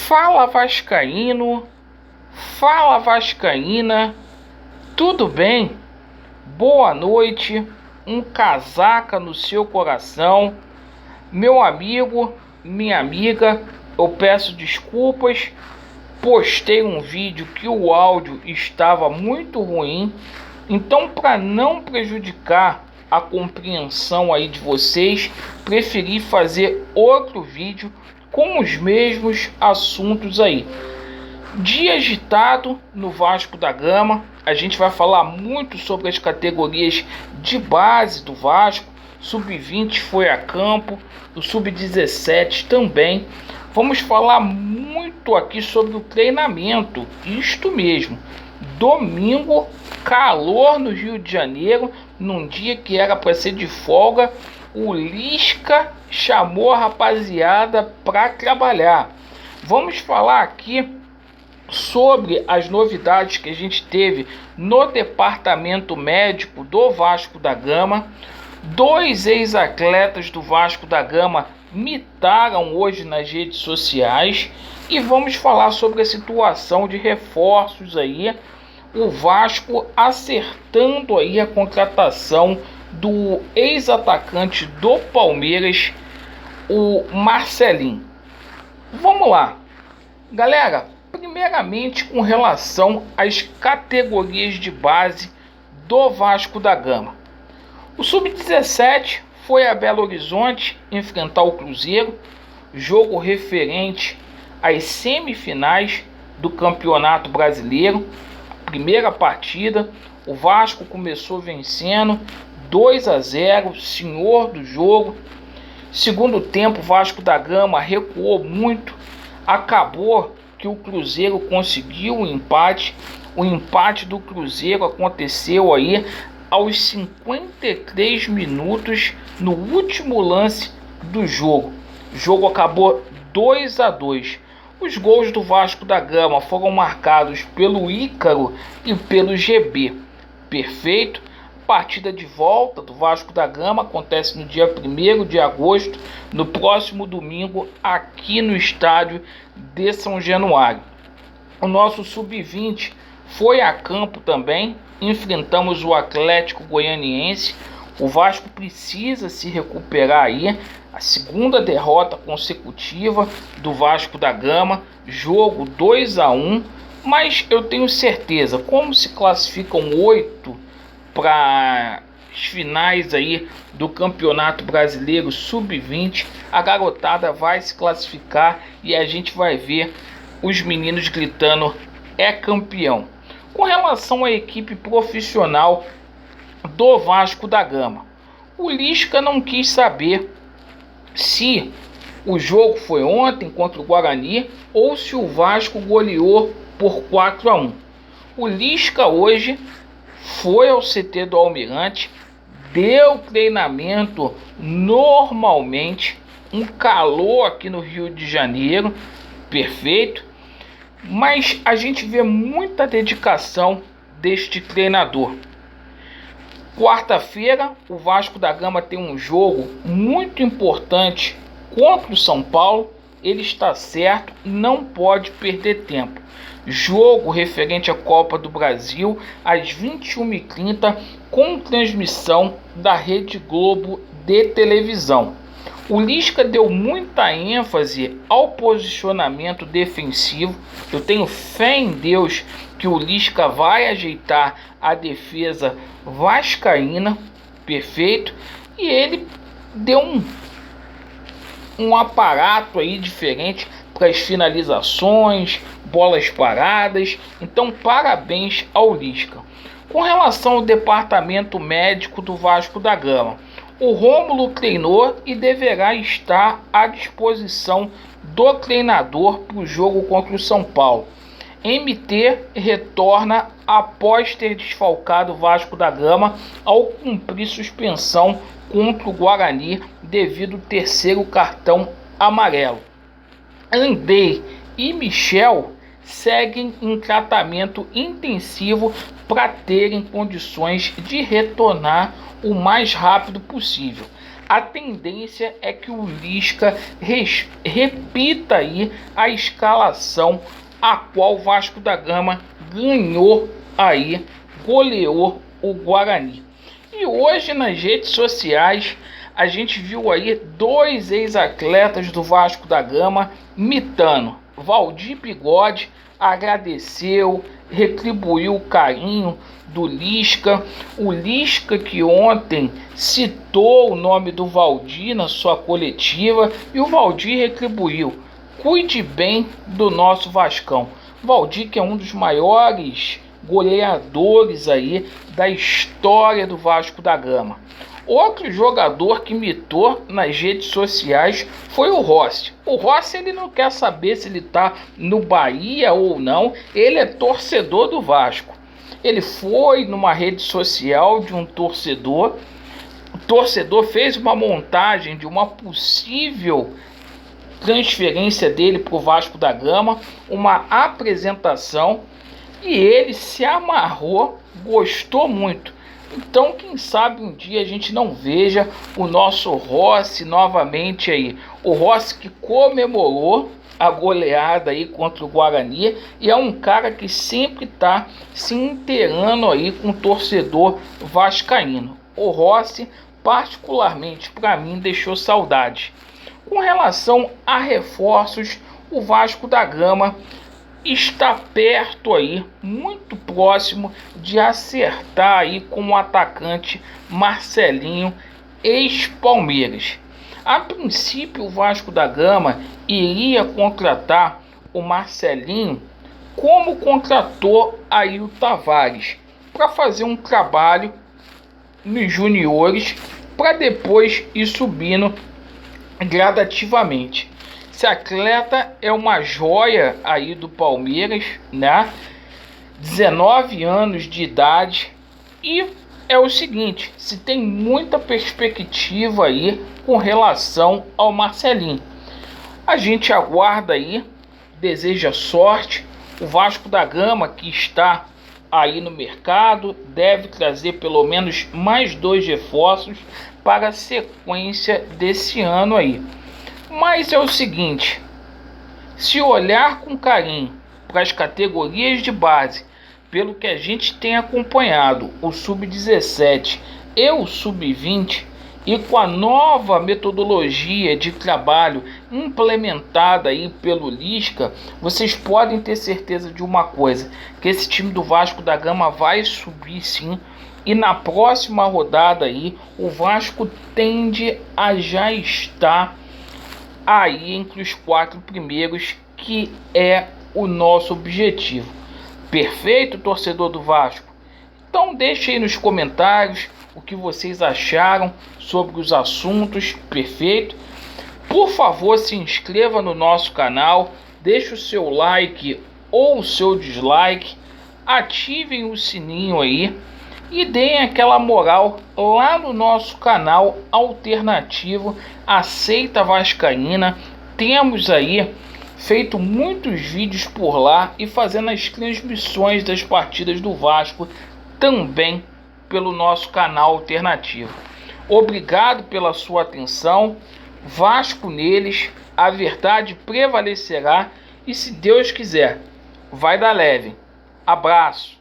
Fala Vascaíno, fala Vascaína, tudo bem? Boa noite, um casaca no seu coração. Meu amigo, minha amiga, eu peço desculpas, postei um vídeo que o áudio estava muito ruim, então para não prejudicar a compreensão aí de vocês, preferi fazer outro vídeo com os mesmos assuntos aí. Dia agitado no Vasco da Gama. A gente vai falar muito sobre as categorias de base do Vasco. Sub-20 foi a campo, o Sub-17 também. Vamos falar muito aqui sobre o treinamento, isto mesmo. Domingo, calor no Rio de Janeiro, num dia que era para ser de folga. O Lisca chamou a rapaziada para trabalhar. Vamos falar aqui sobre as novidades que a gente teve no departamento médico do Vasco da Gama. Dois ex-atletas do Vasco da Gama mitaram hoje nas redes sociais. E vamos falar sobre a situação de reforços aí. O Vasco acertando aí a contratação do ex-atacante do Palmeiras, o Marcelinho. Vamos lá, galera. Primeiramente, com relação às categorias de base do Vasco da Gama. O Sub-17 foi a Belo Horizonte enfrentar o Cruzeiro, jogo referente às semifinais do Campeonato Brasileiro. Primeira partida, o Vasco começou vencendo 2-0, senhor do jogo. Segundo tempo, o Vasco da Gama recuou muito. Acabou que o Cruzeiro conseguiu o empate. O empate do Cruzeiro aconteceu aí aos 53 minutos, no último lance do jogo. O jogo acabou 2-2. Os gols do Vasco da Gama foram marcados pelo Ícaro e pelo GB. Perfeito. Partida de volta do Vasco da Gama acontece no dia 1º de agosto, no próximo domingo, aqui no estádio de São Januário. O nosso Sub-20 foi a campo também, enfrentamos o Atlético Goianiense. O Vasco precisa se recuperar aí, a segunda derrota consecutiva do Vasco da Gama, jogo 2-1, mas eu tenho certeza, como se classificam 8 para as finais aí do Campeonato Brasileiro Sub-20, a garotada vai se classificar e a gente vai ver os meninos gritando é campeão. Com relação à equipe profissional do Vasco da Gama, o Lisca não quis saber se o jogo foi ontem contra o Guarani ou se o Vasco goleou por 4-1. O Lisca hoje foi ao CT do Almirante, deu treinamento normalmente, um calor aqui no Rio de Janeiro, perfeito, mas a gente vê muita dedicação deste treinador. Quarta-feira, o Vasco da Gama tem um jogo muito importante contra o São Paulo. Ele está certo, não pode perder tempo. Jogo referente à Copa do Brasil, às 21h30, com transmissão da Rede Globo de televisão. O Lisca deu muita ênfase ao posicionamento defensivo. Eu tenho fé em Deus que o Lisca vai ajeitar a defesa vascaína, perfeito. E ele deu um aparato aí diferente para as finalizações, bolas paradas. Então, parabéns ao Lisca. Com relação ao departamento médico do Vasco da Gama, o Rômulo treinou e deverá estar à disposição do treinador para o jogo contra o São Paulo. MT retorna após ter desfalcado o Vasco da Gama ao cumprir suspensão contra o Guarani devido ao terceiro cartão amarelo. Andrei e Michel seguem em tratamento intensivo para terem condições de retornar o mais rápido possível. a tendência é que o Lisca repita aí a escalação a qual o Vasco da Gama ganhou aí, goleou o Guarani. E hoje nas redes sociais a gente viu aí 2 ex-atletas do Vasco da Gama mitando. Valdir Bigode agradeceu, retribuiu o carinho do Lisca. O Lisca que ontem citou o nome do Valdir na sua coletiva e o Valdir retribuiu: cuide bem do nosso Vascão. Valdir, que é um dos maiores goleadores aí da história do Vasco da Gama. Outro jogador que mitou nas redes sociais foi o Rossi. O Rossi, ele não quer saber se ele está no Bahia ou não, ele é torcedor do Vasco. Ele foi numa rede social de um torcedor, o torcedor fez uma montagem de uma possível transferência dele para o Vasco da Gama, uma apresentação, e ele se amarrou, gostou muito. Então, quem sabe um dia a gente não veja o nosso Rossi novamente aí. O Rossi que comemorou a goleada aí contra o Guarani e é um cara que sempre está se inteirando aí com o torcedor vascaíno. O Rossi, particularmente para mim, deixou saudade. Com relação a reforços, o Vasco da Gama está perto aí, muito próximo de acertar aí com o atacante Marcelinho, ex-Palmeiras. A princípio, o Vasco da Gama iria contratar o Marcelinho como contratou aí o Tavares, para fazer um trabalho nos juniores, para depois ir subindo gradativamente. Esse atleta é uma joia aí do Palmeiras, né? 19 anos de idade, e é o seguinte, se tem muita perspectiva aí com relação ao Marcelinho. A gente aguarda aí, deseja sorte. O Vasco da Gama, que está aí no mercado, deve trazer pelo menos mais 2 reforços para a sequência desse ano aí. Mas é o seguinte, se olhar com carinho para as categorias de base, pelo que a gente tem acompanhado, o Sub-17 e o Sub-20, e com a nova metodologia de trabalho implementada aí pelo Lisca, vocês podem ter certeza de uma coisa, que esse time do Vasco da Gama vai subir sim, e na próxima rodada aí, o Vasco tende a já estar aí entre os 4 primeiros, que é o nosso objetivo. Perfeito, torcedor do Vasco? Então deixe aí nos comentários o que vocês acharam sobre os assuntos. Perfeito? Por favor, se inscreva no nosso canal, deixe o seu like ou o seu dislike, ativem o sininho aí e deem aquela moral lá no nosso canal alternativo Aceita Vascaína. Temos aí feito muitos vídeos por lá e fazendo as transmissões das partidas do Vasco também pelo nosso canal alternativo. Obrigado pela sua atenção. Vasco neles, a verdade prevalecerá e, se Deus quiser, vai dar leve. Abraço.